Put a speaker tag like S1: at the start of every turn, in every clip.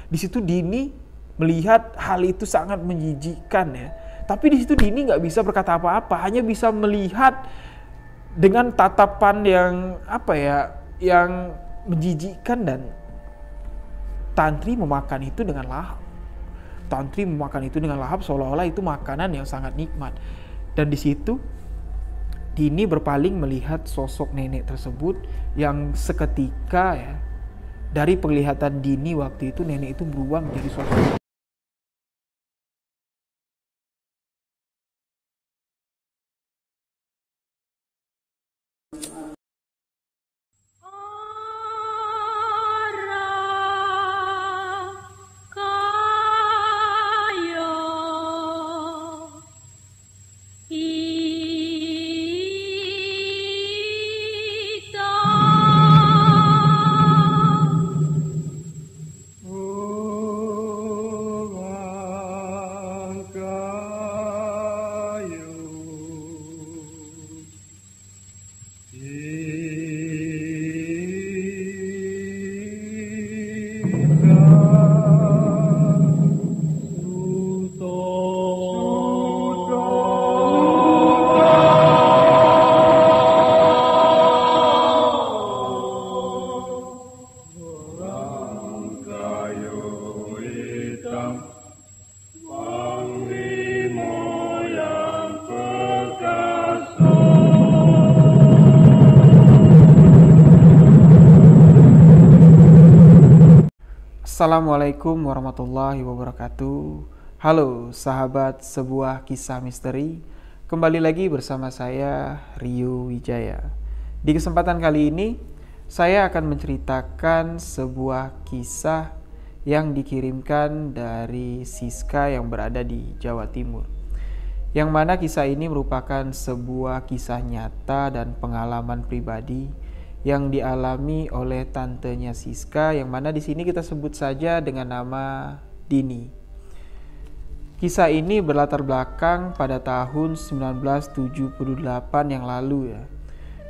S1: Di situ Dini melihat hal itu sangat menjijikkan ya. Tapi di situ Dini nggak bisa berkata apa-apa, hanya bisa melihat dengan tatapan yang yang menjijikkan, dan Tantri memakan itu dengan lahap. Tantri memakan itu dengan lahap seolah-olah itu makanan yang sangat nikmat. Dan di situ Dini berpaling melihat sosok nenek tersebut yang seketika ya, dari penglihatan Dini waktu itu, nenek itu berubah menjadi sosok Assalamualaikum warahmatullahi wabarakatuh. Halo sahabat sebuah kisah misteri. Kembali lagi bersama saya Rio Wijaya. Di kesempatan kali ini saya akan menceritakan sebuah kisah yang dikirimkan dari Siska yang berada di Jawa Timur. Yang mana kisah ini merupakan sebuah kisah nyata dan pengalaman pribadi yang dialami oleh tantenya Siska, yang mana di sini kita sebut saja dengan nama Dini. Kisah ini berlatar belakang pada tahun 1978 yang lalu ya.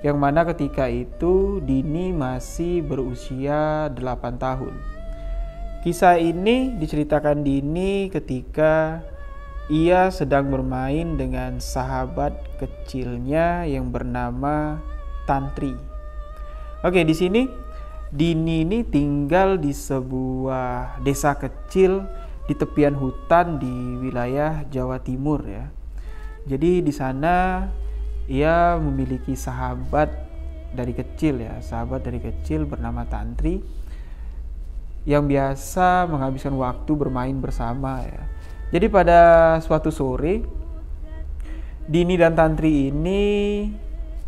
S1: Yang mana ketika itu Dini masih berusia 8 tahun. Kisah ini diceritakan Dini ketika ia sedang bermain dengan sahabat kecilnya yang bernama Tantri. Oke, di sini Dini ini tinggal di sebuah desa kecil di tepian hutan di wilayah Jawa Timur ya. Jadi di sana ia memiliki sahabat dari kecil ya, sahabat dari kecil bernama Tantri yang biasa menghabiskan waktu bermain bersama ya. Jadi pada suatu sore Dini dan Tantri ini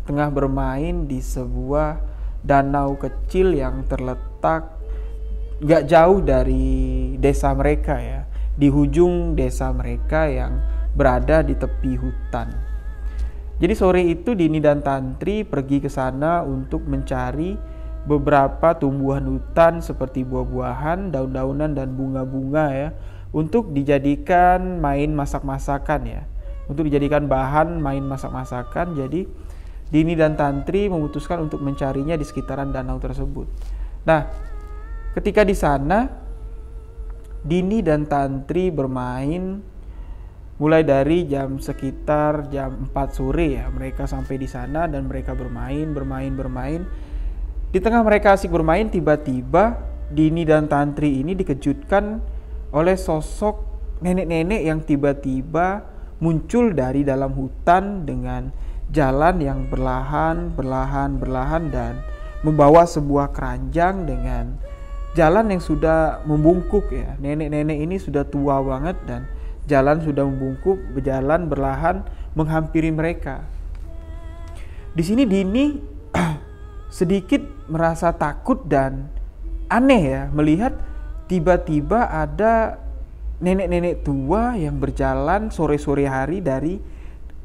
S1: tengah bermain di sebuah danau kecil yang terletak gak jauh dari desa mereka ya, di ujung desa mereka yang berada di tepi hutan. Jadi sore itu Dini dan Tantri pergi ke sana untuk mencari beberapa tumbuhan hutan seperti buah-buahan, daun-daunan dan bunga-bunga ya, untuk dijadikan main masak-masakan ya, untuk dijadikan bahan main masak-masakan. Jadi Dini dan Tantri memutuskan untuk mencarinya di sekitaran danau tersebut. Nah, ketika di sana Dini dan Tantri bermain mulai dari sekitar jam 4 sore ya. Mereka sampai di sana dan mereka bermain. Di tengah mereka asik bermain, tiba-tiba Dini dan Tantri ini dikejutkan oleh sosok nenek-nenek yang tiba-tiba muncul dari dalam hutan dengan jalan yang berlahan dan membawa sebuah keranjang dengan jalan yang sudah membungkuk ya. Nenek-nenek ini sudah tua banget dan jalan sudah membungkuk, berjalan berlahan menghampiri mereka. Di sini Dini sedikit merasa takut dan aneh ya, melihat tiba-tiba ada nenek-nenek tua yang berjalan sore-sore hari dari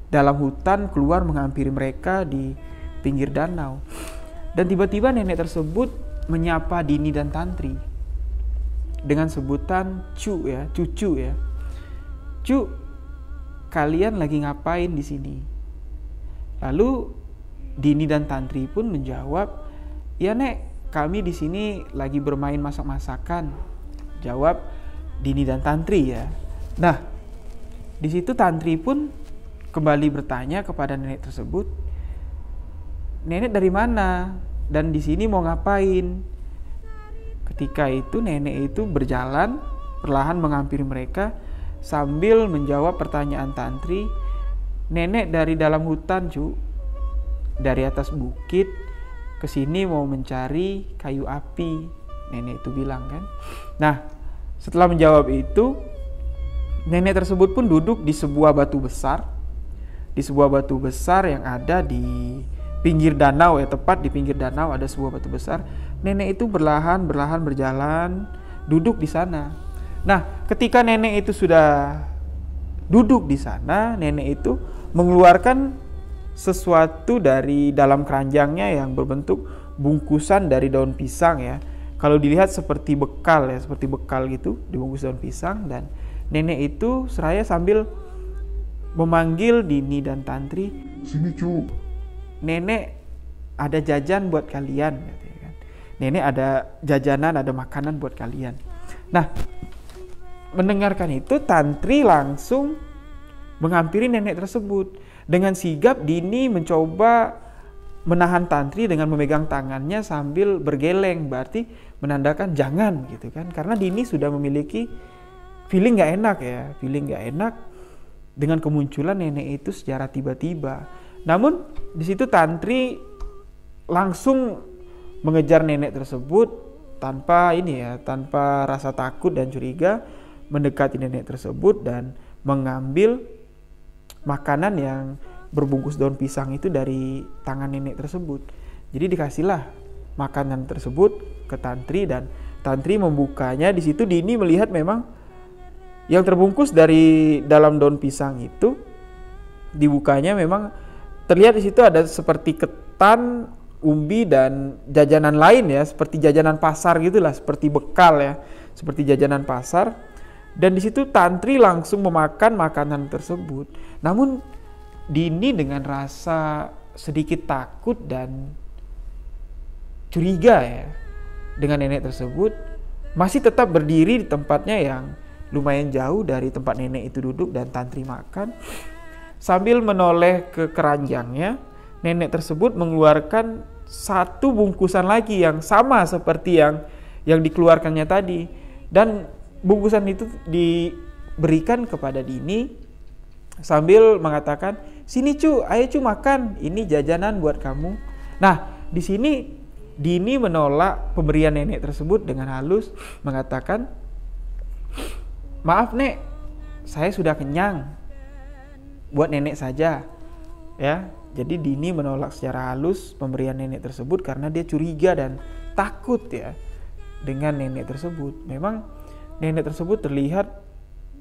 S1: dalam hutan keluar menghampiri mereka di pinggir danau. Dan tiba-tiba nenek tersebut menyapa Dini dan Tantri dengan sebutan cucu ya. Cu, kalian lagi ngapain di sini? Lalu Dini dan Tantri pun menjawab, ya Nek, kami di sini lagi bermain masak-masakan. jawab Dini dan Tantri ya. Nah, di situ Tantri pun kembali bertanya kepada nenek tersebut, nenek dari mana dan di sini mau ngapain? Ketika itu nenek itu berjalan perlahan menghampiri mereka sambil menjawab pertanyaan Tantri. Nenek dari dalam hutan, cu, dari atas bukit kesini mau mencari kayu api, nenek itu bilang kan. Nah, setelah menjawab itu, nenek tersebut pun duduk di sebuah batu besar, yang ada di pinggir danau ya, tepat di pinggir danau ada sebuah batu besar. Nenek itu berlahan berjalan duduk di sana. Nah, ketika nenek itu sudah duduk di sana, nenek itu mengeluarkan sesuatu dari dalam keranjangnya yang berbentuk bungkusan dari daun pisang ya. Kalau dilihat seperti bekal ya, seperti bekal gitu, dibungkus daun pisang. Dan nenek itu seraya sambil memanggil Dini dan Tantri, sini cu, nenek ada jajan buat kalian, katanya kan. Nenek ada jajanan, ada makanan buat kalian. Nah, mendengarkan itu Tantri langsung menghampiri nenek tersebut. Dengan sigap Dini mencoba menahan Tantri dengan memegang tangannya sambil bergeleng, berarti menandakan jangan gitu kan. Karena Dini sudah memiliki feeling gak enak dengan kemunculan nenek itu secara tiba-tiba. Namun di situ Tantri langsung mengejar nenek tersebut tanpa rasa takut dan curiga, mendekati nenek tersebut dan mengambil makanan yang berbungkus daun pisang itu dari tangan nenek tersebut. Jadi dikasihlah makanan tersebut ke Tantri dan Tantri membukanya. Di situ Dini melihat memang yang terbungkus dari dalam daun pisang itu, dibukanya memang terlihat di situ ada seperti ketan, umbi dan jajanan lain ya, seperti jajanan pasar gitulah, seperti bekal ya, seperti jajanan pasar. Dan di situ Tantri langsung memakan makanan tersebut. Namun Dini dengan rasa sedikit takut dan curiga ya dengan nenek tersebut, masih tetap berdiri di tempatnya yang lumayan jauh dari tempat nenek itu duduk dan Tantri makan. Sambil menoleh ke keranjangnya, nenek tersebut mengeluarkan satu bungkusan lagi yang sama seperti yang dikeluarkannya tadi. Dan bungkusan itu diberikan kepada Dini sambil mengatakan, sini cu, ayo cu makan, ini jajanan buat kamu. Nah, di sini Dini menolak pemberian nenek tersebut dengan halus, mengatakan, maaf nek, saya sudah kenyang, buat nenek saja ya. Jadi Dini menolak secara halus pemberian nenek tersebut karena dia curiga dan takut ya dengan nenek tersebut. Memang nenek tersebut terlihat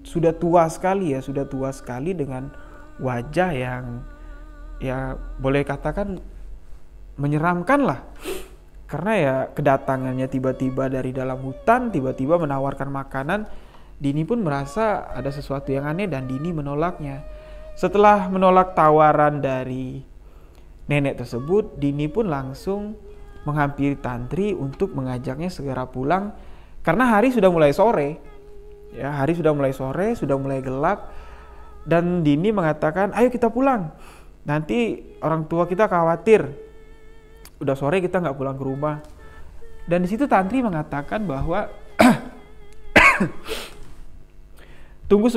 S1: sudah tua sekali dengan wajah yang ya boleh katakan menyeramkan lah. Karena ya kedatangannya tiba-tiba dari dalam hutan, tiba-tiba menawarkan makanan. Dini pun merasa ada sesuatu yang aneh dan Dini menolaknya. Setelah menolak tawaran dari nenek tersebut, Dini pun langsung menghampiri Tantri untuk mengajaknya segera pulang. Karena hari sudah mulai sore, ya sudah mulai gelap, dan Dini mengatakan, ayo kita pulang, nanti orang tua kita khawatir, udah sore kita nggak pulang ke rumah. Dan di situ Tantri mengatakan bahwa tunggu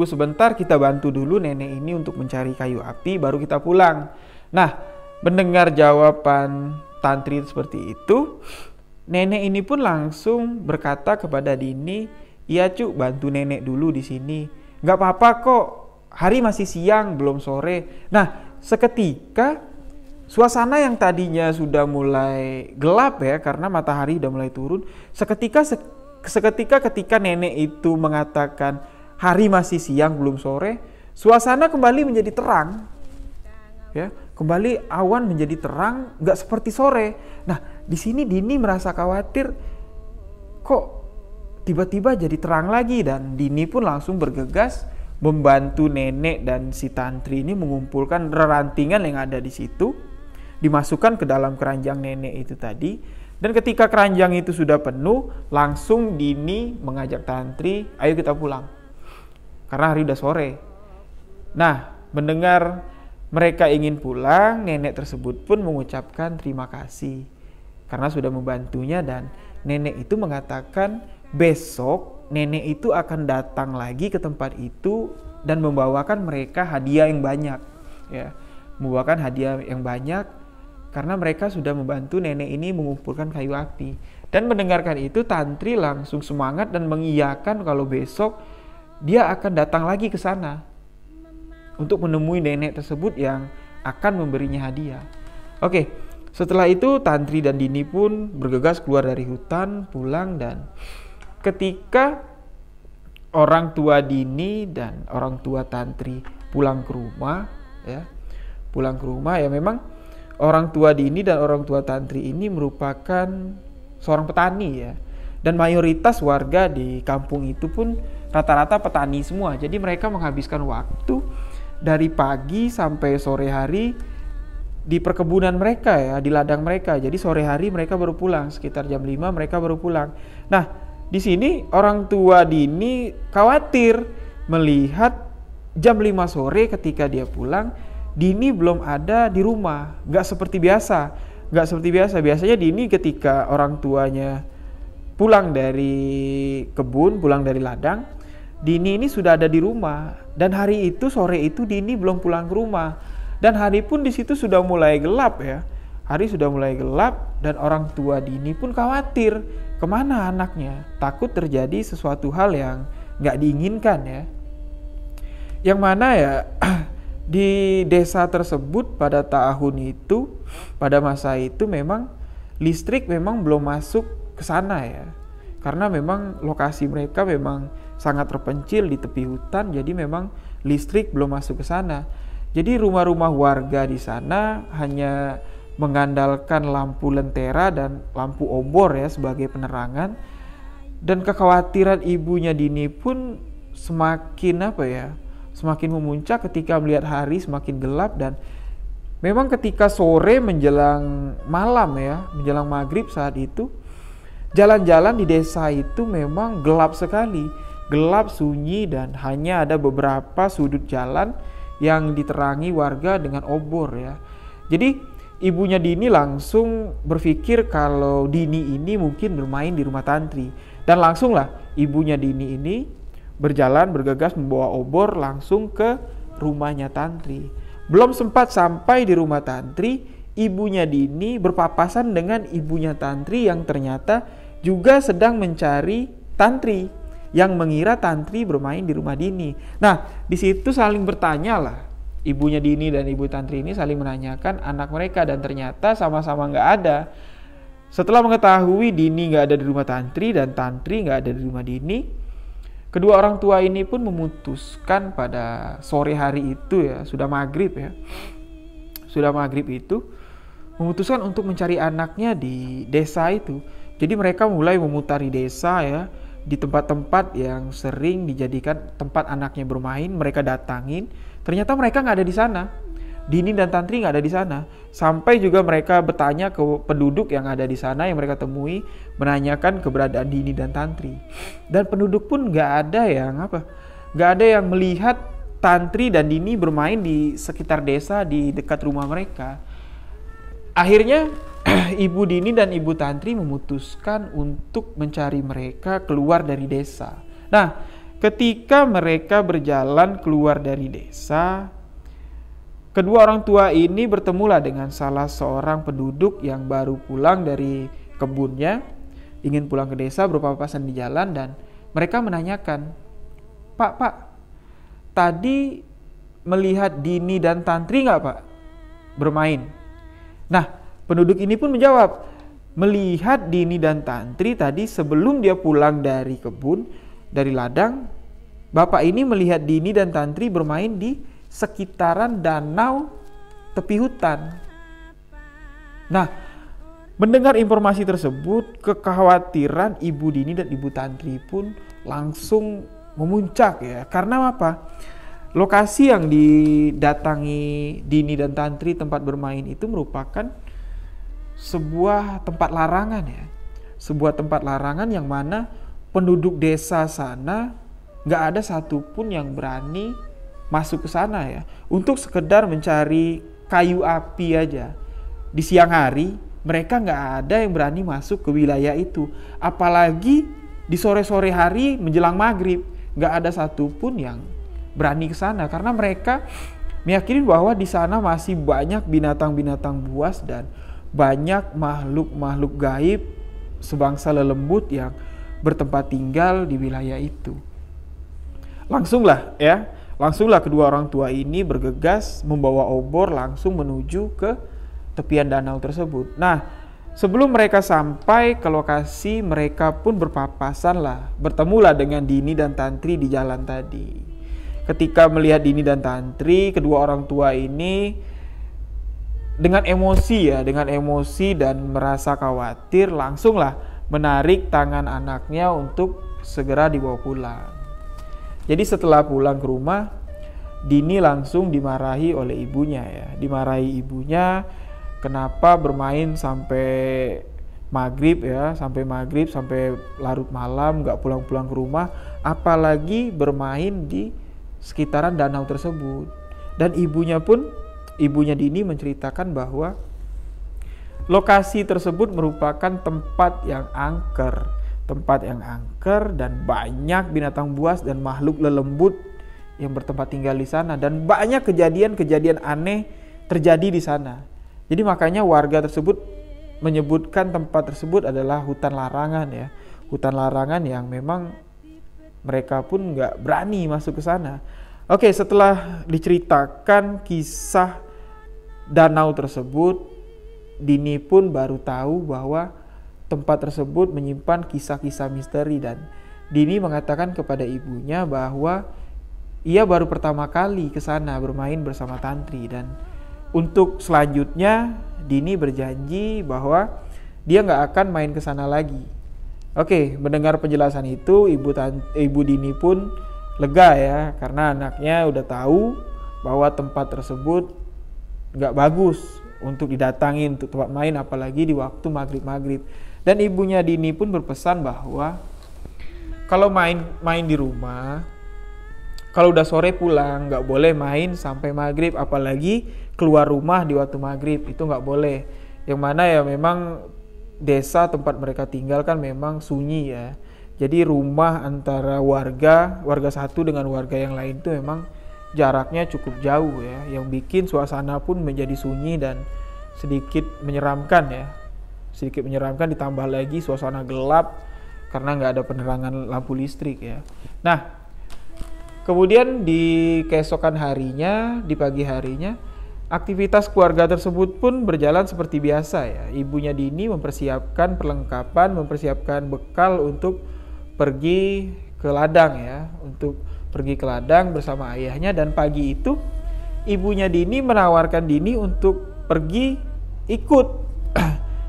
S1: sebentar kita bantu dulu nenek ini untuk mencari kayu api, baru kita pulang. Nah, mendengar jawaban Tantri seperti itu, nenek ini pun langsung berkata kepada Dini, iya cu, bantu nenek dulu di sini. Gak apa-apa kok, hari masih siang, belum sore. Nah, seketika suasana yang tadinya sudah mulai gelap ya, karena matahari udah mulai turun. Seketika ketika nenek itu mengatakan hari masih siang, belum sore, suasana kembali menjadi terang. Ya, kembali awan menjadi terang, nggak seperti sore. Nah, di sini Dini merasa khawatir, kok tiba-tiba jadi terang lagi, dan Dini pun langsung bergegas membantu nenek dan si Tantri ini mengumpulkan rerantingan yang ada di situ, dimasukkan ke dalam keranjang nenek itu tadi, Dan ketika keranjang itu sudah penuh, langsung Dini mengajak Tantri, ayo kita pulang. Karena hari udah sore. Nah, mendengar mereka ingin pulang, nenek tersebut pun mengucapkan terima kasih karena sudah membantunya, dan nenek itu mengatakan besok nenek itu akan datang lagi ke tempat itu dan membawakan mereka hadiah yang banyak, ya, membawakan hadiah yang banyak karena mereka sudah membantu nenek ini mengumpulkan kayu api. Dan mendengarkan itu, Tantri langsung semangat dan mengiyakan kalau besok dia akan datang lagi ke sana untuk menemui nenek tersebut yang akan memberinya hadiah. Oke, setelah itu Tantri dan Dini pun bergegas keluar dari hutan, pulang, dan ketika orang tua Dini dan orang tua Tantri pulang ke rumah, ya memang orang tua Dini dan orang tua Tantri ini merupakan seorang petani, ya. Dan mayoritas warga di kampung itu pun rata-rata petani semua. Jadi mereka menghabiskan waktu dari pagi sampai sore hari di perkebunan mereka, ya, di ladang mereka. Jadi sore hari mereka baru pulang, sekitar jam 5 mereka baru pulang. Nah, di sini orang tua Dini khawatir melihat jam 5 sore ketika dia pulang, Dini belum ada di rumah. Gak seperti biasa. Biasanya Dini ketika orang tuanya pulang dari kebun, pulang dari ladang, Dini ini sudah ada di rumah. Dan hari itu, sore itu Dini belum pulang ke rumah. Dan hari pun di situ sudah mulai gelap, ya. Hari sudah mulai gelap dan orang tua Dini pun khawatir kemana anaknya. Takut terjadi sesuatu hal yang gak diinginkan, ya. Yang mana, ya, di desa tersebut pada tahun itu, pada masa itu memang listrik memang belum masuk ke sana, ya. Karena memang lokasi mereka memang sangat terpencil di tepi hutan, jadi memang listrik belum masuk ke sana. Jadi rumah-rumah warga di sana hanya mengandalkan lampu lentera dan lampu obor, ya, sebagai penerangan. Dan kekhawatiran ibunya Dini pun semakin memuncak ketika melihat hari semakin gelap. Dan memang ketika sore menjelang malam, ya, menjelang maghrib saat itu, jalan-jalan di desa itu memang gelap sekali, gelap, sunyi, dan hanya ada beberapa sudut jalan yang diterangi warga dengan obor, ya. Jadi ibunya Dini langsung berpikir kalau Dini ini mungkin bermain di rumah Tantri, dan langsunglah ibunya Dini ini bergegas membawa obor langsung ke rumahnya Tantri. Belum sempat sampai di rumah Tantri, ibunya Dini berpapasan dengan ibunya Tantri yang ternyata juga sedang mencari Tantri, yang mengira Tantri bermain di rumah Dini. Nah, di situ saling bertanya lah. Ibunya Dini dan ibu Tantri ini saling menanyakan anak mereka, dan ternyata sama-sama nggak ada. Setelah mengetahui Dini nggak ada di rumah Tantri dan Tantri nggak ada di rumah Dini, kedua orang tua ini pun memutuskan pada sore hari itu, ya, sudah maghrib itu, memutuskan untuk mencari anaknya di desa itu. Jadi mereka mulai memutari desa, ya, di tempat-tempat yang sering dijadikan tempat anaknya bermain. Mereka datangin, ternyata mereka nggak ada di sana. Dini dan Tantri nggak ada di sana. Sampai juga mereka bertanya ke penduduk yang ada di sana yang mereka temui, menanyakan keberadaan Dini dan Tantri. Dan penduduk pun nggak ada yang melihat Tantri dan Dini bermain di sekitar desa di dekat rumah mereka. Akhirnya ibu Dini dan ibu Tantri memutuskan untuk mencari mereka keluar dari desa. Nah, ketika mereka berjalan keluar dari desa, kedua orang tua ini bertemulah dengan salah seorang penduduk yang baru pulang dari kebunnya, ingin pulang ke desa, berpapasan di jalan, dan mereka menanyakan, Pak, tadi melihat Dini dan Tantri nggak, Pak, bermain? Nah, penduduk ini pun menjawab, melihat Dini dan Tantri tadi sebelum dia pulang dari kebun, dari ladang, Bapak ini melihat Dini dan Tantri bermain di sekitaran danau tepi hutan. Nah, mendengar informasi tersebut, kekhawatiran ibu Dini dan ibu Tantri pun langsung memuncak, ya. Karena apa? Lokasi yang didatangi Dini dan Tantri tempat bermain itu merupakan sebuah tempat larangan ya. Sebuah tempat larangan yang mana penduduk desa sana nggak ada satupun yang berani masuk ke sana ya. Untuk sekedar mencari kayu api aja. Di siang hari mereka nggak ada yang berani masuk ke wilayah itu. Apalagi di sore-sore hari menjelang maghrib. Nggak ada satupun yang berani ke sana. Karena mereka meyakini bahwa di sana masih banyak binatang-binatang buas dan banyak makhluk-makhluk gaib sebangsa lelembut yang bertempat tinggal di wilayah itu. Langsunglah kedua orang tua ini bergegas membawa obor langsung menuju ke tepian danau tersebut. Nah, sebelum mereka sampai ke lokasi, mereka pun bertemulah dengan Dini dan Tantri di jalan tadi. Ketika melihat Dini dan Tantri, kedua orang tua ini dengan emosi dan merasa khawatir, langsunglah menarik tangan anaknya untuk segera dibawa pulang. Jadi setelah pulang ke rumah, Dini langsung dimarahi oleh ibunya ya. Dimarahi ibunya kenapa bermain sampai maghrib, sampai larut malam gak pulang-pulang ke rumah, apalagi bermain di sekitaran danau tersebut. Dan ibunya Dini menceritakan bahwa lokasi tersebut merupakan tempat yang angker dan banyak binatang buas dan makhluk lelembut yang bertempat tinggal di sana, dan banyak kejadian-kejadian aneh terjadi di sana. Jadi makanya warga tersebut menyebutkan tempat tersebut adalah hutan larangan ya. Hutan larangan yang memang mereka pun nggak berani masuk ke sana. Oke, setelah diceritakan kisah danau tersebut, Dini pun baru tahu bahwa tempat tersebut menyimpan kisah-kisah misteri, dan Dini mengatakan kepada ibunya bahwa ia baru pertama kali ke sana bermain bersama Tantri, dan untuk selanjutnya Dini berjanji bahwa dia nggak akan main ke sana lagi. Oke, mendengar penjelasan itu, ibu Dini pun lega ya, karena anaknya udah tahu bahwa tempat tersebut nggak bagus untuk didatangin, untuk tempat main, apalagi di waktu maghrib. Dan ibunya Dini pun berpesan bahwa kalau main di rumah, kalau udah sore pulang, nggak boleh main sampai maghrib, apalagi keluar rumah di waktu maghrib, itu nggak boleh. Yang mana ya memang desa tempat mereka tinggal kan memang sunyi ya. Jadi rumah antara warga satu dengan warga yang lain itu memang jaraknya cukup jauh ya, yang bikin suasana pun menjadi sunyi dan sedikit menyeramkan ya. Sedikit menyeramkan, ditambah lagi suasana gelap karena nggak ada penerangan lampu listrik ya. Nah, kemudian di keesokan harinya, di pagi harinya, aktivitas keluarga tersebut pun berjalan seperti biasa ya. Ibunya Dini mempersiapkan perlengkapan, mempersiapkan bekal untuk pergi ke ladang ya, untuk pergi ke ladang bersama ayahnya. Dan pagi itu ibunya Dini menawarkan Dini untuk pergi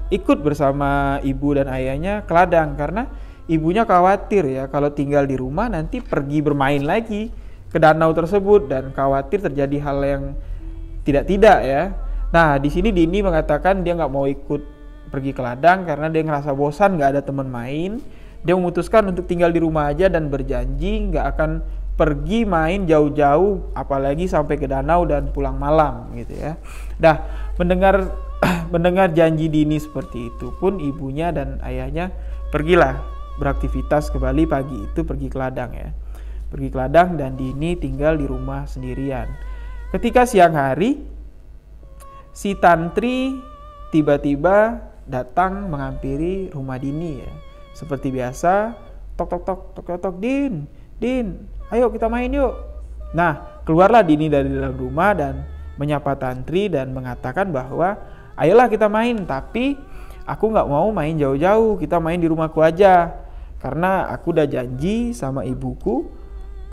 S1: ikut bersama ibu dan ayahnya ke ladang, karena ibunya khawatir ya kalau tinggal di rumah nanti pergi bermain lagi ke danau tersebut dan khawatir terjadi hal yang tidak ya. Nah, di sini Dini mengatakan dia nggak mau ikut pergi ke ladang karena dia ngerasa bosan, nggak ada teman main. Dia memutuskan untuk tinggal di rumah aja dan berjanji nggak akan pergi main jauh-jauh, apalagi sampai ke danau dan pulang malam gitu ya. Nah, mendengar janji Dini seperti itu pun ibunya dan ayahnya pergilah beraktivitas kembali pagi itu, pergi ke ladang ya. Pergi ke ladang dan Dini tinggal di rumah sendirian. Ketika siang hari, si Tantri tiba-tiba datang menghampiri rumah Dini ya. Seperti biasa, tok, Din, ayo kita main yuk. Nah, keluarlah Dini dari dalam rumah dan menyapa Tantri dan mengatakan bahwa ayolah kita main, tapi aku gak mau main jauh-jauh, kita main di rumahku aja. Karena aku udah janji sama ibuku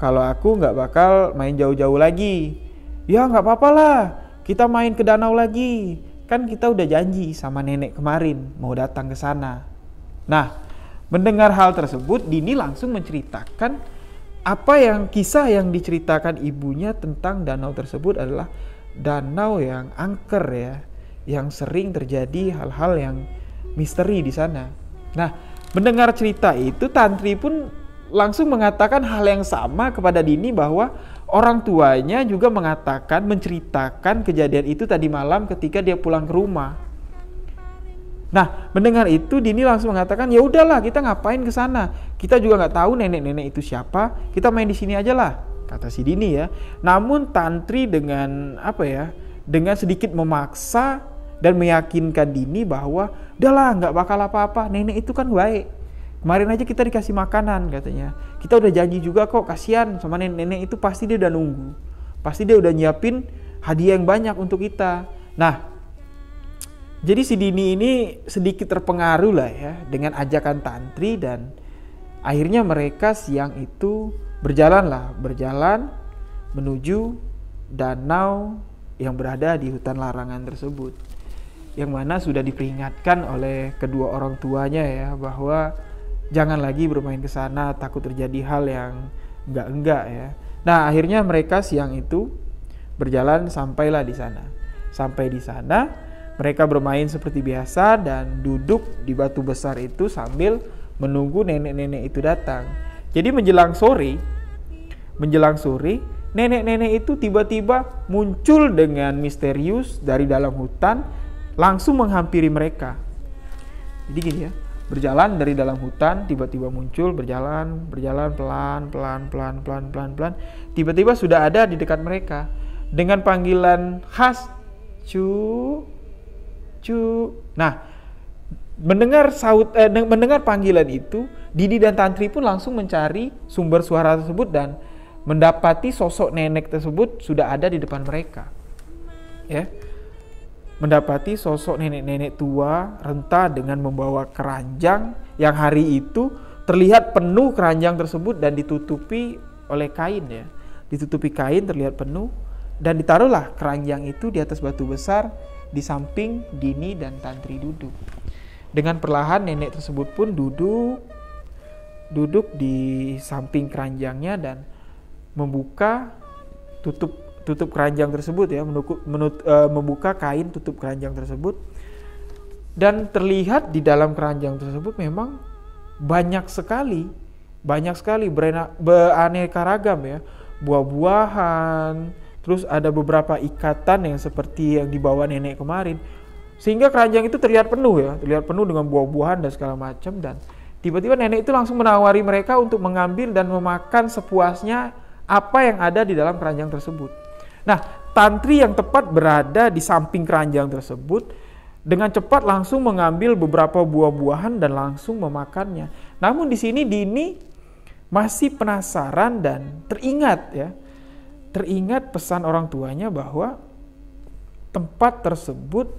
S1: kalau aku gak bakal main jauh-jauh lagi. Ya gak apa-apa lah, kita main ke danau lagi. Kan kita udah janji sama nenek kemarin mau datang ke sana. Nah, mendengar hal tersebut, Dini langsung menceritakan kisah yang diceritakan ibunya tentang danau tersebut adalah danau yang angker ya. yang sering terjadi hal-hal yang misteri di sana. Nah, mendengar cerita itu, Tantri pun langsung mengatakan hal yang sama kepada Dini, bahwa orang tuanya juga menceritakan kejadian itu tadi malam ketika dia pulang ke rumah. Nah, mendengar itu Dini langsung mengatakan, ya udahlah, kita ngapain ke sana? Kita juga nggak tahu nenek-nenek itu siapa. Kita main di sini aja lah, kata si Dini ya. Namun Tantri dengan dengan sedikit memaksa dan meyakinkan Dini bahwa udahlah, nggak bakal apa-apa, nenek itu kan baik. Kemarin aja kita dikasih makanan katanya. Kita udah janji juga kok, kasihan sama nenek-nenek itu, pasti dia udah nunggu. Pasti dia udah nyiapin hadiah yang banyak untuk kita. Nah, jadi si Dini ini sedikit terpengaruh lah ya dengan ajakan Tantri, dan akhirnya mereka siang itu berjalan menuju danau yang berada di hutan larangan tersebut. Yang mana sudah diperingatkan oleh kedua orang tuanya ya, bahwa jangan lagi bermain ke sana, takut terjadi hal yang enggak ya. Nah, akhirnya mereka siang itu berjalan sampailah di sana. Sampai di sana, mereka bermain seperti biasa dan duduk di batu besar itu sambil menunggu nenek-nenek itu datang. Jadi menjelang sore, nenek-nenek itu tiba-tiba muncul dengan misterius dari dalam hutan, langsung menghampiri mereka. Jadi gini ya, berjalan dari dalam hutan, tiba-tiba muncul, berjalan pelan. Tiba-tiba sudah ada di dekat mereka dengan panggilan khas, cu. Nah, mendengar panggilan itu, Dini dan Tantri pun langsung mencari sumber suara tersebut dan mendapati sosok nenek tersebut sudah ada di depan mereka. Ya. Mendapati sosok nenek-nenek tua renta dengan membawa keranjang yang hari itu terlihat penuh keranjang tersebut dan ditutupi oleh kain ya. Ditutupi kain, terlihat penuh, dan ditaruhlah keranjang itu di atas batu besar di samping Dini dan Tantri duduk. Dengan perlahan nenek tersebut pun duduk di samping keranjangnya dan membuka tutup keranjang tersebut ya, membuka kain tutup keranjang tersebut, dan terlihat di dalam keranjang tersebut memang banyak sekali beraneka ragam ya, buah-buahan, terus ada beberapa ikatan yang seperti yang dibawa nenek kemarin, sehingga keranjang itu terlihat penuh dengan buah-buahan dan segala macam. Dan tiba-tiba nenek itu langsung menawari mereka untuk mengambil dan memakan sepuasnya apa yang ada di dalam keranjang tersebut. Nah, Tantri yang tepat berada di samping keranjang tersebut dengan cepat langsung mengambil beberapa buah-buahan dan langsung memakannya. Namun di sini Dini masih penasaran dan teringat pesan orang tuanya bahwa tempat tersebut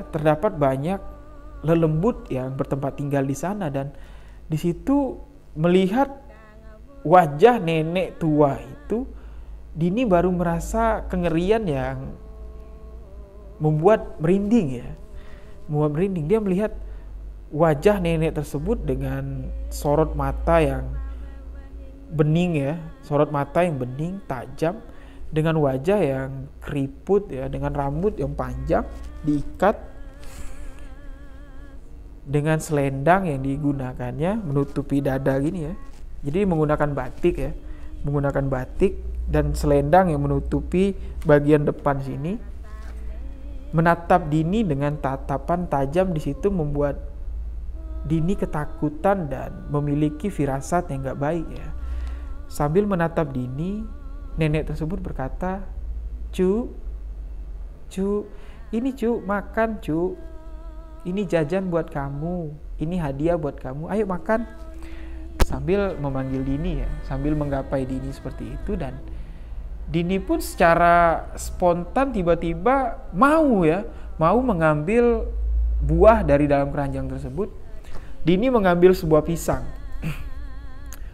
S1: terdapat banyak lelembut yang bertempat tinggal di sana, dan di situ melihat wajah nenek tua itu, Dini baru merasa kengerian yang membuat merinding. Dia melihat wajah nenek tersebut dengan sorot mata yang bening, tajam, dengan wajah yang keriput ya, dengan rambut yang panjang diikat dengan selendang yang digunakannya menutupi dada gini ya. Jadi menggunakan batik dan selendang yang menutupi bagian depan sini. Menatap Dini dengan tatapan tajam di situ membuat Dini ketakutan dan memiliki firasat yang gak baik ya. Sambil menatap Dini, nenek tersebut berkata, "Cu, ini cu, makan cu. Ini jajan buat kamu, ini hadiah buat kamu, ayo makan." Sambil memanggil Dini ya, sambil menggapai Dini seperti itu, dan Dini pun secara spontan tiba-tiba mau mengambil buah dari dalam keranjang tersebut. Dini mengambil sebuah pisang.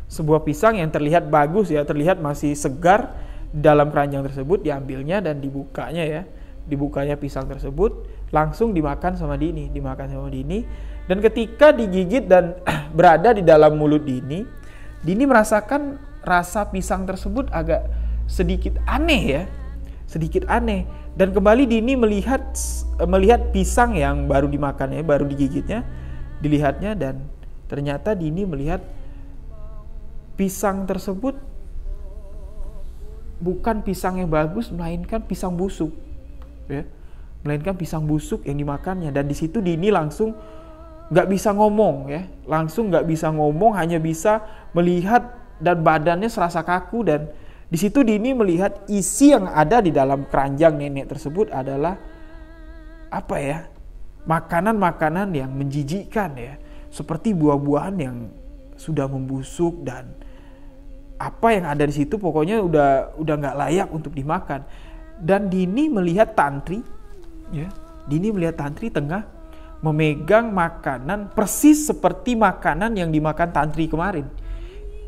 S1: Sebuah pisang yang terlihat bagus ya, terlihat masih segar dalam keranjang tersebut, diambilnya dan dibukanya pisang tersebut, langsung dimakan sama Dini. Dan ketika digigit dan berada di dalam mulut Dini merasakan rasa pisang tersebut agak sedikit aneh. Dan kembali Dini melihat pisang yang baru dimakannya, baru digigitnya, dilihatnya, dan ternyata Dini melihat pisang tersebut bukan pisang yang bagus, melainkan pisang busuk, ya, melainkan pisang busuk yang dimakannya. Dan di situ Dini langsung nggak bisa ngomong, ya, hanya bisa melihat dan badannya serasa kaku. Dan di situ Dini melihat isi yang ada di dalam keranjang nenek tersebut adalah makanan-makanan yang menjijikkan, ya, seperti buah-buahan yang sudah membusuk, dan apa yang ada di situ pokoknya udah nggak layak untuk dimakan. Dan Dini melihat Tantri, ya, tengah memegang makanan persis seperti makanan yang dimakan Tantri kemarin,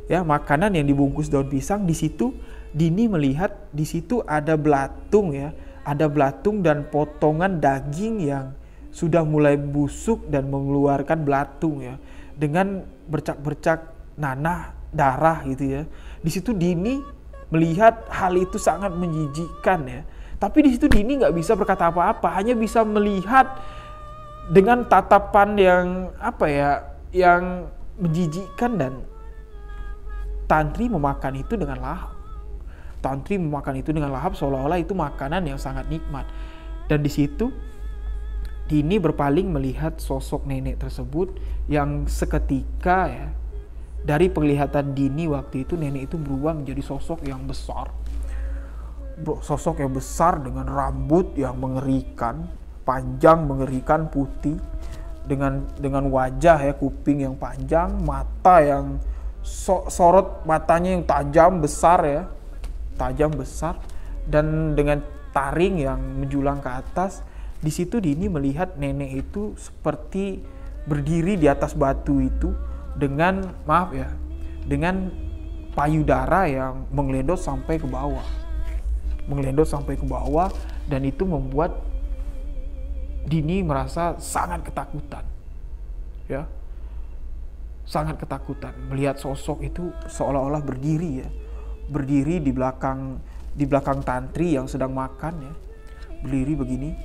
S1: ya, makanan yang dibungkus daun pisang. Di situ Dini melihat di situ ada belatung, ya, dan potongan daging yang sudah mulai busuk dan mengeluarkan belatung, ya, dengan bercak-bercak nanah darah gitu, ya. Di situ Dini melihat hal itu sangat menjijikkan, ya. Tapi di situ Dini nggak bisa berkata apa-apa, hanya bisa melihat dengan tatapan yang menjijikkan. Dan Tantri memakan itu dengan lahap. Seolah-olah itu makanan yang sangat nikmat. Dan di situ Dini berpaling melihat sosok nenek tersebut yang seketika, ya, dari penglihatan Dini waktu itu, nenek itu berubah menjadi sosok yang besar. Dengan rambut yang mengerikan, panjang mengerikan, putih, dengan wajah, ya, kuping yang panjang, mata yang sorot matanya yang tajam besar, dan dengan taring yang menjulang ke atas. Di situ Dini melihat nenek itu seperti berdiri di atas batu itu dengan payudara yang mengelendot sampai ke bawah, dan itu membuat Dini merasa sangat ketakutan, ya. Sangat ketakutan melihat sosok itu seolah-olah berdiri di belakang Tantri yang sedang makan, ya. Berdiri begini,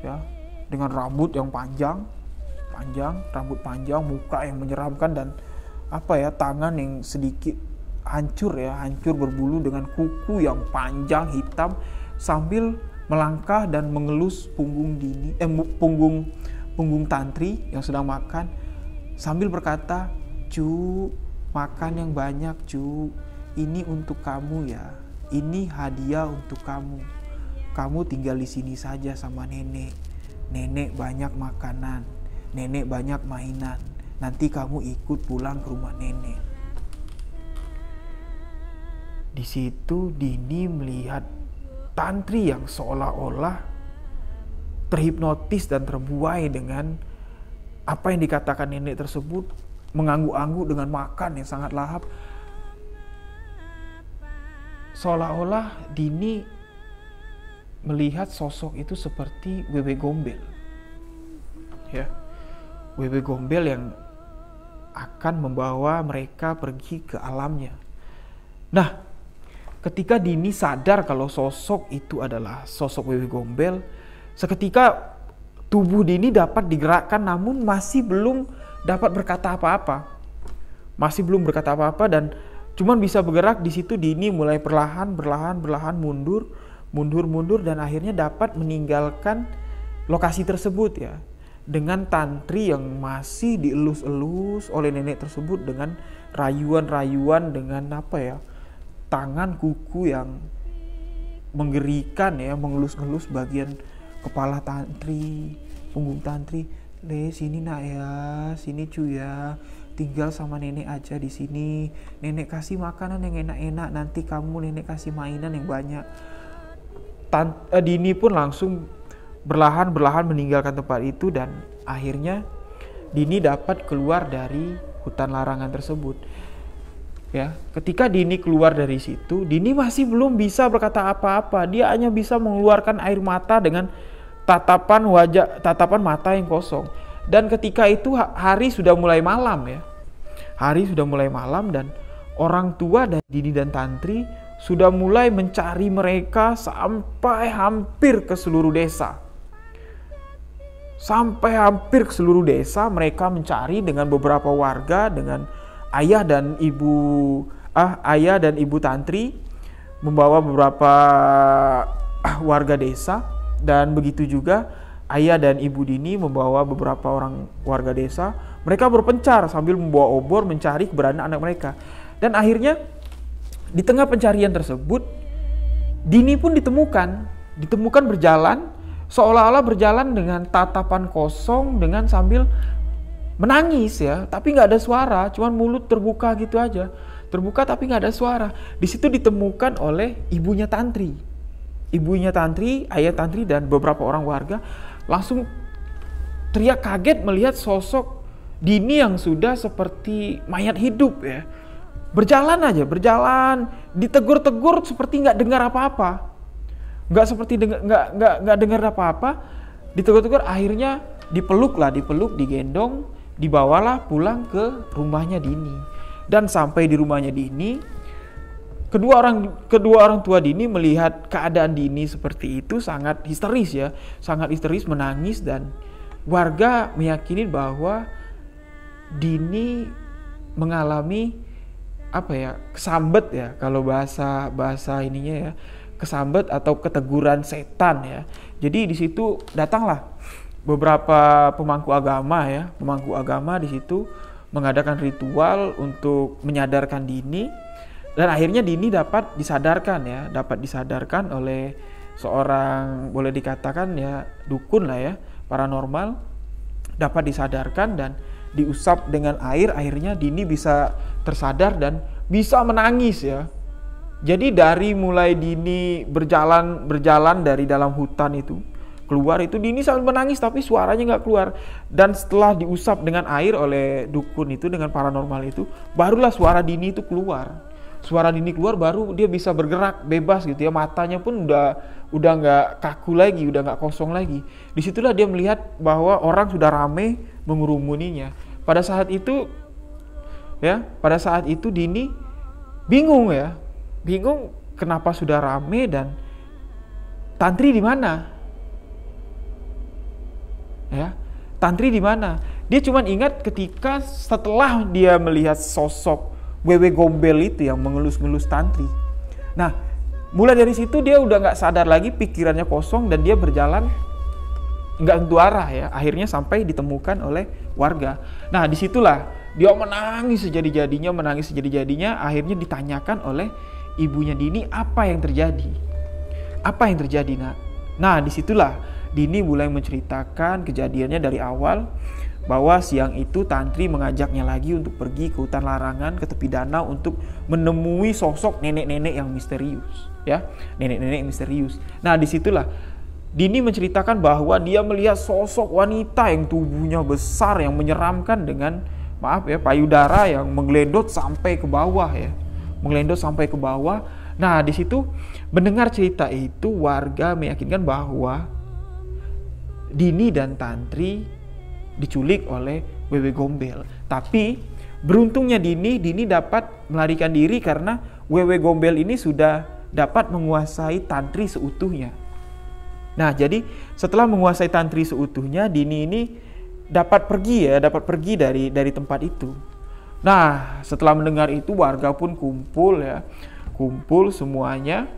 S1: ya, dengan rambut yang panjang, muka yang menyeramkan, dan tangan yang sedikit hancur berbulu, dengan kuku yang panjang hitam, sambil melangkah dan mengelus punggung Tantri yang sedang makan, sambil berkata, "Cu, makan yang banyak, Cu. Ini untuk kamu, ya. Ini hadiah untuk kamu. Kamu tinggal di sini saja sama nenek. Nenek banyak makanan, nenek banyak mainan. Nanti kamu ikut pulang ke rumah nenek." Di situ Dini melihat Tantri yang seolah-olah terhipnotis dan terbuai dengan apa yang dikatakan nenek tersebut, mengangguk-angguk dengan makan yang sangat lahap. Seolah-olah Dini melihat sosok itu seperti Wewe Gombel, ya, Wewe Gombel yang akan membawa mereka pergi ke alamnya. Nah, ketika Dini sadar kalau sosok itu adalah sosok Wewe Gombel, seketika tubuh Dini dapat digerakkan, namun masih belum dapat berkata apa-apa. Dan cuman bisa bergerak. Di situ Dini mulai perlahan mundur, dan akhirnya dapat meninggalkan lokasi tersebut, ya. Dengan Tantri yang masih dielus-elus oleh nenek tersebut dengan rayuan-rayuan, dengan tangan kuku yang mengerikan, ya, mengelus-elus bagian kepala Tantri, punggung Tantri. "Le, sini nak ya, sini cu ya, tinggal sama nenek aja di sini. Nenek kasih makanan yang enak-enak, nanti kamu nenek kasih mainan yang banyak." Dini pun langsung berlahan meninggalkan tempat itu, dan akhirnya Dini dapat keluar dari hutan larangan tersebut. Ya, ketika Dini keluar dari situ, Dini masih belum bisa berkata apa-apa. Dia hanya bisa mengeluarkan air mata dengan tatapan mata yang kosong. Dan ketika itu hari sudah mulai malam, ya. Dan orang tua dari Dini dan Tantri sudah mulai mencari mereka sampai hampir ke seluruh desa. Sampai hampir ke seluruh desa mereka mencari dengan beberapa warga, dengan ayah dan ibu tantri membawa beberapa warga desa, dan begitu juga ayah dan ibu Dini membawa beberapa orang warga desa. Mereka berpencar sambil membawa obor mencari keberadaan anak mereka. Dan akhirnya di tengah pencarian tersebut Dini pun ditemukan berjalan, seolah-olah berjalan dengan tatapan kosong, dengan sambil menangis ya, tapi nggak ada suara, cuman mulut terbuka gitu aja, terbuka tapi nggak ada suara. Di situ ditemukan oleh ibunya tantri, ayah tantri dan beberapa orang warga langsung teriak kaget melihat sosok Dini yang sudah seperti mayat hidup ya, berjalan, ditegur-tegur seperti nggak dengar apa-apa. Nggak dengar apa-apa, ditegur-tegur, akhirnya dipeluk, digendong, dibawalah pulang ke rumahnya Dini. Dan sampai di rumahnya Dini, kedua orang tua Dini melihat keadaan Dini seperti itu sangat histeris, menangis, dan warga meyakini bahwa Dini mengalami kesambet ya, kalau bahasa ininya ya, kesambet atau keteguran setan ya. Jadi di situ datanglah beberapa pemangku agama di situ mengadakan ritual untuk menyadarkan Dini, dan akhirnya Dini dapat disadarkan oleh seorang, boleh dikatakan ya, dukun lah ya, paranormal, dapat disadarkan dan diusap dengan air. Akhirnya Dini bisa tersadar dan bisa menangis ya. Jadi dari mulai Dini berjalan dari dalam hutan itu keluar, itu Dini sambil menangis tapi suaranya nggak keluar. Dan setelah diusap dengan air oleh dukun itu, dengan paranormal itu, barulah suara Dini itu keluar. Suara Dini keluar baru dia bisa bergerak bebas gitu ya. Matanya pun udah nggak kaku lagi, udah nggak kosong lagi. Disitulah dia melihat bahwa orang sudah ramai mengerumuninya. Pada saat itu Dini bingung kenapa sudah rame dan tantri di mana? Ya, tantri di mana? Dia cuma ingat ketika setelah dia melihat sosok Wewe Gombel itu yang mengelus-ngelus tantri. Nah, mulai dari situ dia udah nggak sadar lagi, pikirannya kosong dan dia berjalan nggak tentu arah ya. Akhirnya sampai ditemukan oleh warga. Nah, disitulah dia menangis sejadi-jadinya. Akhirnya ditanyakan oleh ibunya Dini, apa yang terjadi nak? Nah, disitulah Dini mulai menceritakan kejadiannya dari awal, bahwa siang itu tantri mengajaknya lagi untuk pergi ke hutan larangan, ke tepi danau, untuk menemui sosok nenek-nenek yang misterius ya, Nah, disitulah Dini menceritakan bahwa dia melihat sosok wanita yang tubuhnya besar, yang menyeramkan, dengan payudara yang menggelendot sampai ke bawah ya. Nah, di situ mendengar cerita itu, warga meyakinkan bahwa Dini dan tantri diculik oleh Wewe Gombel. Tapi beruntungnya Dini dapat melarikan diri karena Wewe Gombel ini sudah dapat menguasai tantri seutuhnya. Nah, jadi setelah menguasai tantri seutuhnya, Dini ini dapat pergi dari tempat itu. Nah, setelah mendengar itu, warga pun kumpul semuanya,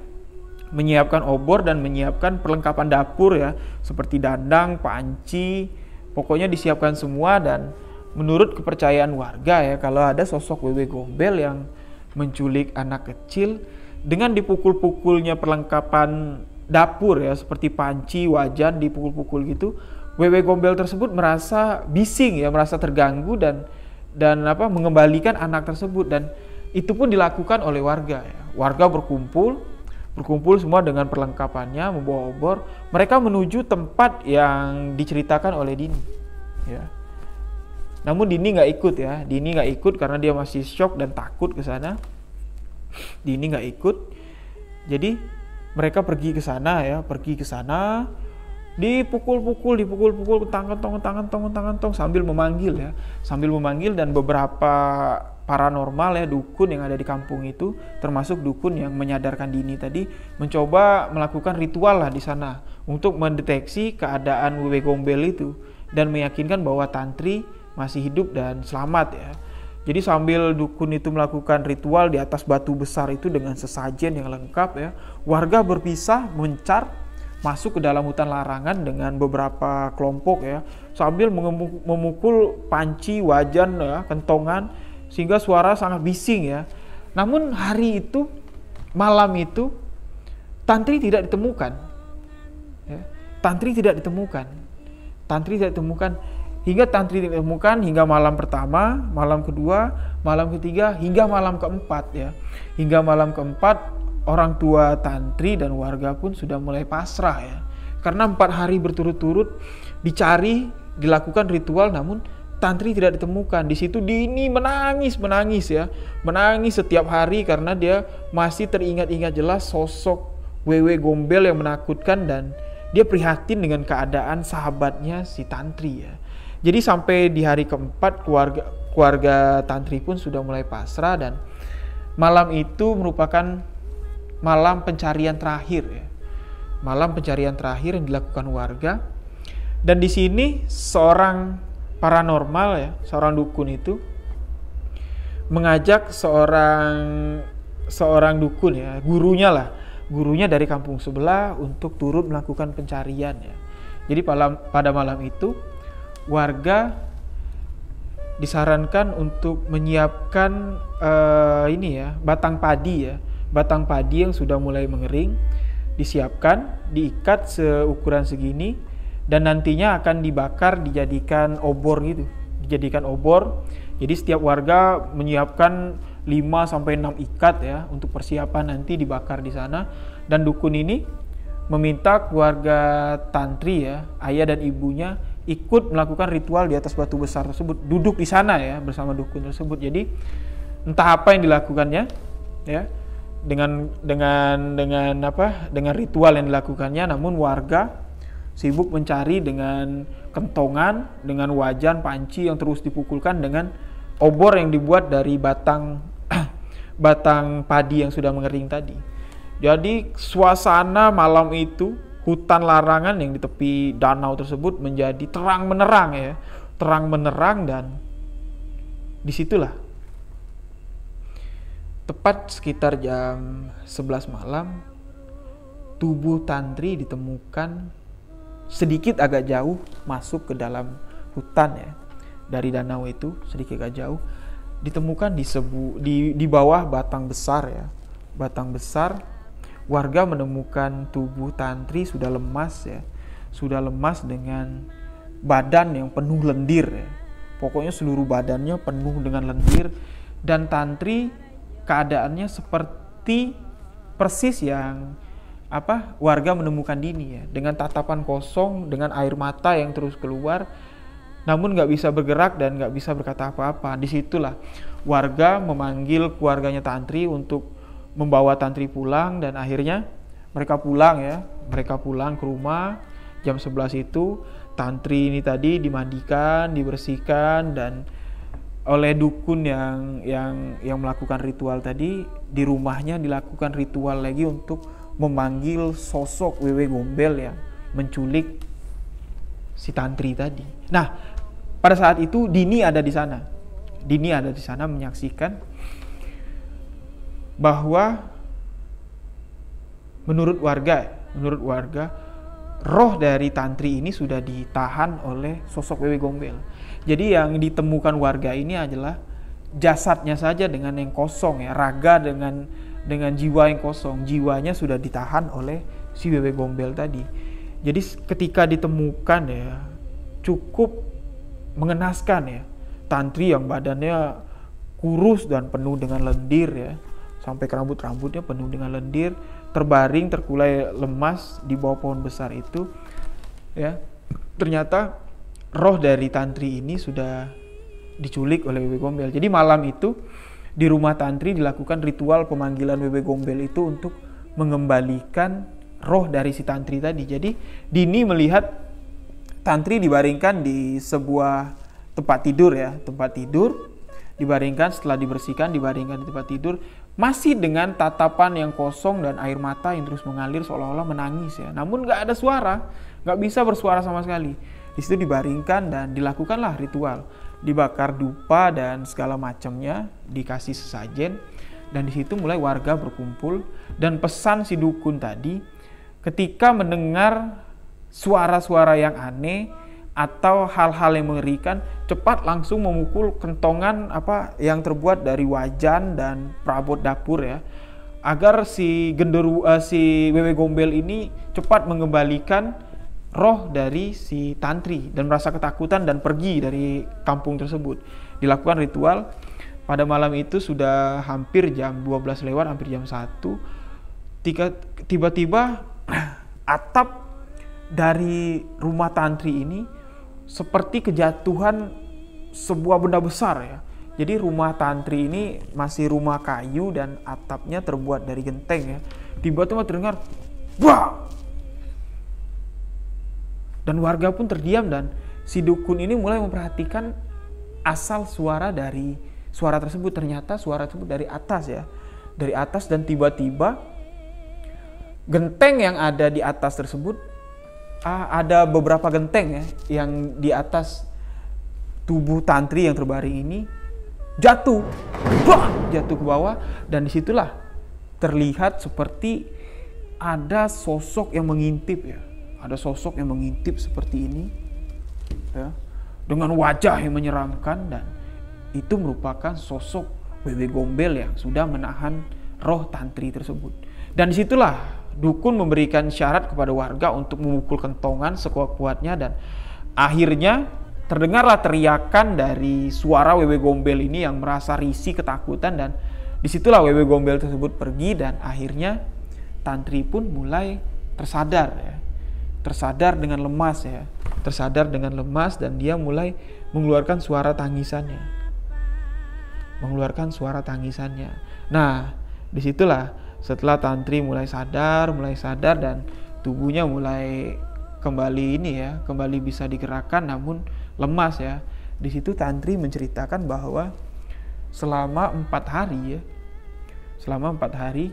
S1: menyiapkan obor dan menyiapkan perlengkapan dapur ya, seperti dandang, panci, pokoknya disiapkan semua. Dan menurut kepercayaan warga ya, kalau ada sosok Wewe Gombel yang menculik anak kecil, dengan dipukul-pukulnya perlengkapan dapur ya, seperti panci, wajan, dipukul-pukul gitu, Wewe Gombel tersebut merasa bising ya, merasa terganggu dan mengembalikan anak tersebut. Dan itu pun dilakukan oleh warga ya. Warga berkumpul semua dengan perlengkapannya, membawa obor. Mereka menuju tempat yang diceritakan oleh Dini ya. Namun Dini nggak ikut karena dia masih shock dan takut ke sana. Dini nggak ikut. Jadi mereka pergi ke sana, dipukul kentang-kentong sambil memanggil dan beberapa paranormal ya, dukun yang ada di kampung itu, termasuk dukun yang menyadarkan Dini tadi, mencoba melakukan ritual lah di sana untuk mendeteksi keadaan Wewe Gombel itu dan meyakinkan bahwa Tantri masih hidup dan selamat ya. Jadi sambil dukun itu melakukan ritual di atas batu besar itu dengan sesajen yang lengkap ya, warga berpisah mencar masuk ke dalam hutan larangan dengan beberapa kelompok ya, sambil memukul panci, wajan ya, kentongan, sehingga suara sangat bising ya. Namun hari itu, malam itu, Tantri tidak ditemukan ya. Tantri tidak ditemukan hingga Tantri ditemukan hingga malam pertama, malam kedua, malam ketiga, hingga malam keempat ya. Hingga malam keempat, orang tua Tantri dan warga pun sudah mulai pasrah ya. Karena 4 hari berturut-turut dicari, dilakukan ritual, namun Tantri tidak ditemukan. Di situ Dini menangis ya. Menangis setiap hari karena dia masih teringat-ingat jelas sosok Wewe Gombel yang menakutkan, dan dia prihatin dengan keadaan sahabatnya si Tantri ya. Jadi sampai di hari keempat keluarga Tantri pun sudah mulai pasrah, dan malam itu merupakan malam pencarian terakhir ya. Malam pencarian terakhir yang dilakukan warga. Dan di sini seorang paranormal ya, seorang dukun itu mengajak seorang dukun ya, gurunya dari kampung sebelah untuk turut melakukan pencarian ya. Jadi pada malam itu warga disarankan untuk menyiapkan batang padi yang sudah mulai mengering, disiapkan, diikat seukuran segini, dan nantinya akan dibakar, dijadikan obor. Jadi setiap warga menyiapkan 5-6 ikat ya untuk persiapan nanti dibakar di sana. Dan dukun ini meminta keluarga Tantri ya, ayah dan ibunya, ikut melakukan ritual di atas batu besar tersebut, duduk di sana ya bersama dukun tersebut. Jadi entah apa yang dilakukannya ya, dengan ritual yang dilakukannya, namun warga sibuk mencari dengan kentongan, dengan wajan, panci yang terus dipukulkan dengan obor yang dibuat dari batang padi yang sudah mengering tadi. Jadi suasana malam itu, hutan larangan yang di tepi danau tersebut menjadi terang menerang, dan disitulah tepat sekitar jam 11 malam tubuh Tantri ditemukan sedikit agak jauh masuk ke dalam hutan ya, dari danau itu sedikit agak jauh ditemukan di bawah batang besar ya. Batang besar, warga menemukan tubuh Tantri sudah lemas dengan badan yang penuh lendir ya. Pokoknya seluruh badannya penuh dengan lendir, dan Tantri keadaannya seperti persis yang warga menemukan Dini ya, dengan tatapan kosong, dengan air mata yang terus keluar, namun nggak bisa bergerak dan nggak bisa berkata apa-apa. Disitulah warga memanggil keluarganya Tantri untuk membawa Tantri pulang, dan akhirnya mereka pulang ke rumah. Jam 11 itu Tantri ini tadi dimandikan, dibersihkan, dan oleh dukun yang melakukan ritual tadi, di rumahnya dilakukan ritual lagi untuk memanggil sosok Wewe Gombel yang menculik si Tantri tadi. Nah, pada saat itu Dini ada di sana. Menyaksikan bahwa menurut warga roh dari Tantri ini sudah ditahan oleh sosok Wewe Gombel. Jadi yang ditemukan warga ini adalah jasadnya saja dengan yang kosong ya, raga dengan jiwa yang kosong. Jiwanya sudah ditahan oleh si Wewe Gombel tadi. Jadi ketika ditemukan ya, cukup mengenaskan ya. Tantri yang badannya kurus dan penuh dengan lendir ya, sampai ke rambutnya penuh dengan lendir, terbaring terkulai lemas di bawah pohon besar itu ya. Ternyata roh dari Tantri ini sudah diculik oleh Wewe Gombel. Jadi malam itu di rumah Tantri dilakukan ritual pemanggilan Wewe Gombel itu untuk mengembalikan roh dari si Tantri tadi. Jadi Dini melihat Tantri dibaringkan di sebuah tempat tidur, Dibaringkan, setelah dibersihkan, dibaringkan di tempat tidur, masih dengan tatapan yang kosong dan air mata yang terus mengalir seolah-olah menangis ya. Namun nggak ada suara, nggak bisa bersuara sama sekali. Di situ dibaringkan dan dilakukanlah ritual, dibakar dupa dan segala macamnya, dikasih sesajen, dan di situ mulai warga berkumpul. Dan pesan si dukun tadi, ketika mendengar suara-suara yang aneh atau hal-hal yang mengerikan, cepat langsung memukul kentongan yang terbuat dari wajan dan perabot dapur ya, agar si wewe gombel ini cepat mengembalikan roh dari si tantri dan merasa ketakutan dan pergi dari kampung tersebut. Dilakukan ritual. Pada malam itu sudah hampir jam 12 lewat, hampir jam 1. Tiba-tiba atap dari rumah tantri ini seperti kejatuhan sebuah benda besar ya. Jadi rumah tantri ini masih rumah kayu dan atapnya terbuat dari genteng ya. Tiba-tiba terdengar wah! Dan warga pun terdiam dan si dukun ini mulai memperhatikan asal suara tersebut. Ternyata suara tersebut dari atas ya. Dari atas, dan tiba-tiba genteng yang ada di atas tersebut, ada beberapa genteng ya yang di atas tubuh tantri yang terbaring ini jatuh ke bawah, dan disitulah terlihat seperti ada sosok yang mengintip ya, seperti ini ya, dengan wajah yang menyeramkan, dan itu merupakan sosok wewe gombel yang sudah menahan roh tantri tersebut. Dan disitulah dukun memberikan syarat kepada warga untuk memukul kentongan sekuat-kuatnya, dan akhirnya terdengarlah teriakan dari suara wewe gombel ini yang merasa risih ketakutan, dan disitulah wewe gombel tersebut pergi, dan akhirnya tantri pun mulai tersadar dengan lemas dan dia mulai mengeluarkan suara tangisannya. Nah, disitulah setelah tantri mulai sadar dan tubuhnya mulai kembali bisa digerakkan namun lemas ya. Di situ tantri menceritakan bahwa selama 4 hari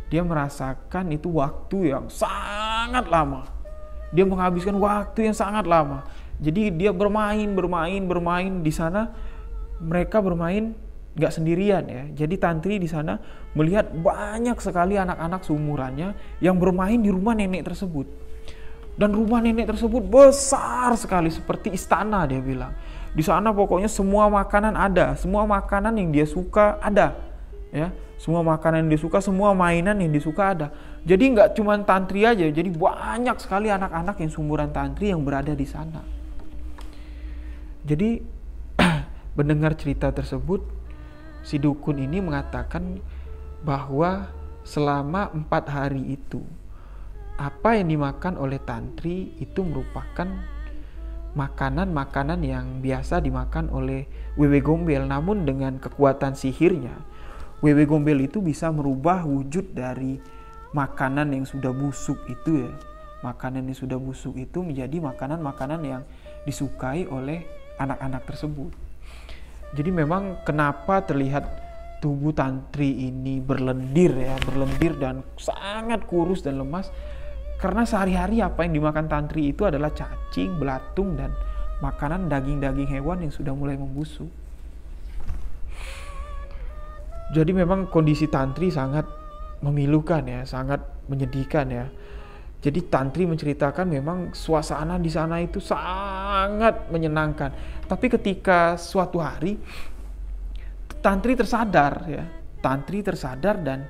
S1: dia merasakan itu waktu yang sangat lama. Dia menghabiskan waktu yang sangat lama. Jadi dia bermain di sana. Mereka bermain nggak sendirian ya. Jadi tantri di sana melihat banyak sekali anak-anak seumurannya yang bermain di rumah nenek tersebut. Dan rumah nenek tersebut besar sekali seperti istana, dia bilang. Di sana pokoknya semua makanan ada, semua makanan yang dia suka ada. Ya, semua makanan yang dia suka, semua mainan yang dia suka ada. Jadi nggak cuma tantri aja, jadi banyak sekali anak-anak yang seumuran tantri yang berada di sana. Jadi mendengar cerita tersebut, si dukun ini mengatakan bahwa selama 4 hari itu, apa yang dimakan oleh tantri itu merupakan makanan-makanan yang biasa dimakan oleh wewe gombel. Namun dengan kekuatan sihirnya, wewe gombel itu bisa merubah wujud dari makanan yang sudah busuk itu ya. Makanan yang sudah busuk itu menjadi makanan-makanan yang disukai oleh anak-anak tersebut. Jadi memang kenapa terlihat tubuh tantri ini berlendir dan sangat kurus dan lemas, karena sehari-hari apa yang dimakan tantri itu adalah cacing, belatung, dan makanan daging-daging hewan yang sudah mulai membusuk. Jadi memang kondisi tantri sangat memilukan ya, sangat menyedihkan ya. Jadi tantri menceritakan memang suasana di sana itu sangat menyenangkan. Tapi ketika suatu hari tantri tersadar dan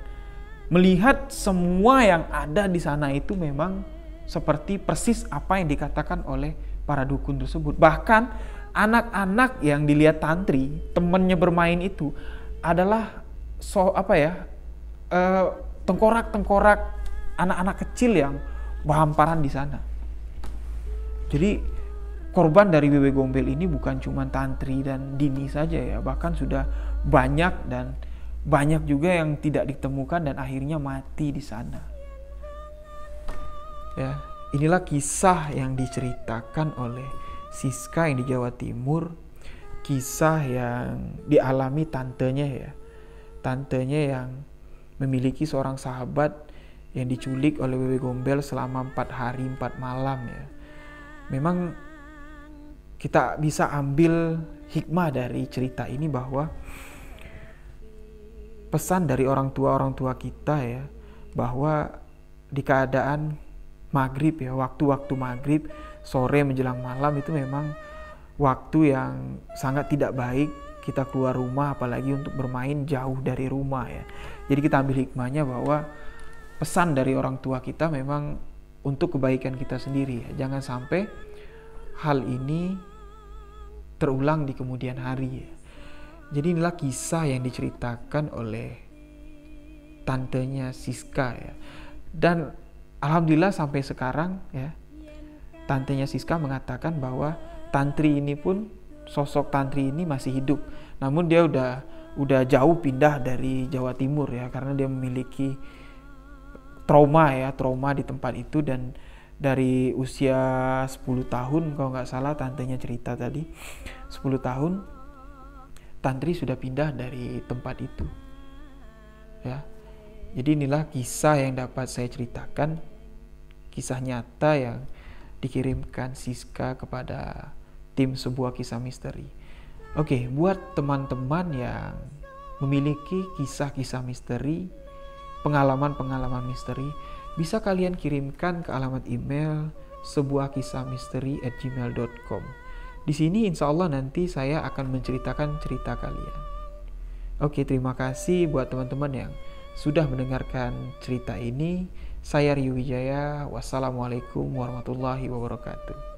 S1: melihat semua yang ada di sana itu memang seperti persis apa yang dikatakan oleh para dukun tersebut. Bahkan anak-anak yang dilihat tantri, temannya bermain itu adalah tengkorak-tengkorak anak-anak kecil yang berhamparan di sana. Jadi korban dari wewe gombel ini bukan cuma tantri dan dini saja ya, bahkan sudah banyak juga yang tidak ditemukan dan akhirnya mati di sana. Ya, inilah kisah yang diceritakan oleh Siska yang di Jawa Timur kisah yang dialami tantenya ya. Tantenya yang memiliki seorang sahabat yang diculik oleh Wewe Gombel selama 4 hari 4 malam ya. Memang kita bisa ambil hikmah dari cerita ini bahwa pesan dari orang tua kita ya, bahwa di keadaan maghrib ya, waktu-waktu maghrib, sore menjelang malam itu memang waktu yang sangat tidak baik kita keluar rumah, apalagi untuk bermain jauh dari rumah ya. Jadi kita ambil hikmahnya bahwa pesan dari orang tua kita memang untuk kebaikan kita sendiri ya. Jangan sampai hal ini terulang di kemudian hari ya. Jadi inilah kisah yang diceritakan oleh tantenya Siska ya. Dan alhamdulillah sampai sekarang ya, tantenya Siska mengatakan bahwa tantri ini pun, sosok tantri ini masih hidup. Namun dia udah jauh pindah dari Jawa Timur ya, karena dia memiliki trauma di tempat itu. Dan dari usia 10 tahun kalau nggak salah tantenya cerita tadi, 10 tahun tantri sudah pindah dari tempat itu ya. Jadi inilah kisah yang dapat saya ceritakan, kisah nyata yang dikirimkan Siska kepada tim sebuah kisah misteri. Oke, buat teman-teman yang memiliki kisah-kisah misteri, pengalaman-pengalaman misteri, bisa kalian kirimkan ke alamat email sebuahkisahmisteri@gmail.com. Di sini insya Allah nanti saya akan menceritakan cerita kalian. Oke, terima kasih buat teman-teman yang sudah mendengarkan cerita ini. Saya Rio Wijaya. Wassalamualaikum warahmatullahi wabarakatuh.